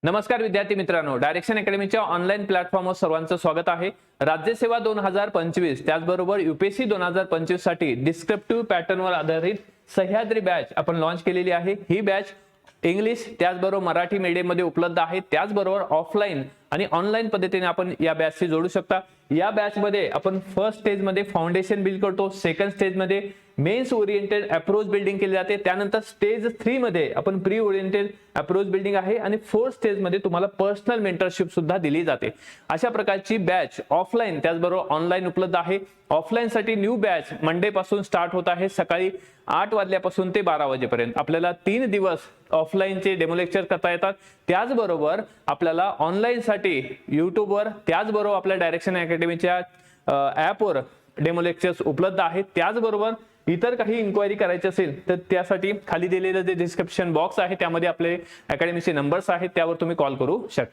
नमस्कार विद्यार्थी मित्रांनो, डायरेक्शन अकॅडमीच्या ऑनलाईन प्लॅटफॉर्मवर सर्वांचं स्वागत आहे। राज्यसेवा 2025 त्याचबरोबर यूपीएससी 2025 साठी डिस्क्रिप्टिव्ह पॅटर्नवर आधारित सह्याद्री बॅच आपण लॉन्च केलेली आहे। ही बॅच इंग्लिश त्याचबरोबर मराठी मीडियम मध्ये उपलब्ध आहे। त्याचबरोबर ऑफलाइन आणि ऑनलाइन पद्धतीने आपण या बॅचशी जोडू शकता। या बॅच मध्ये आपण फर्स्ट स्टेज मध्ये फाउंडेशन बिल्ड करतो, सेकंड स्टेज मध्ये मेन्स ओरिएंटेड अप्रोच बिल्डिंग केली जाते, त्यानंतर स्टेज 3 मध्ये आपण प्री ओरिएंटेड अप्रोच बिल्डिंग आहे आणि फोर्थ स्टेज मध्ये तुम्हाला पर्सनल मेंटरशिप सुद्धा दिली जाते। अशा प्रकारची बॅच ऑफलाइन त्याचबरोबर ऑनलाइन उपलब्ध आहे। ऑफलाइन साठी न्यू बॅच मंडे पासून स्टार्ट होत आहे, सकाळी 8 वाजल्यापासून ते 12 वाजेपर्यंत। आपल्याला 3 दिवस ऑफलाइनचे डेमो लेक्चर करता येतात। त्याचबरोबर आपल्याला ऑनलाइन साठी YouTube वर त्याचबरोबर आपल्या डायरेक्शन अकॅडमीच्या ऍप वर डेमो लेक्चर्स उपलब्ध आहेत। त्याचबरोबर इतर काही इन्क्वायरी करायची असेल तर त्यासाठी खाली दिलेलं जे डिस्क्रिप्शन बॉक्स आहे त्यामध्ये आपले अकॅडमीचे नंबर्स आहेत, त्यावर तुम्ही कॉल करू शकता।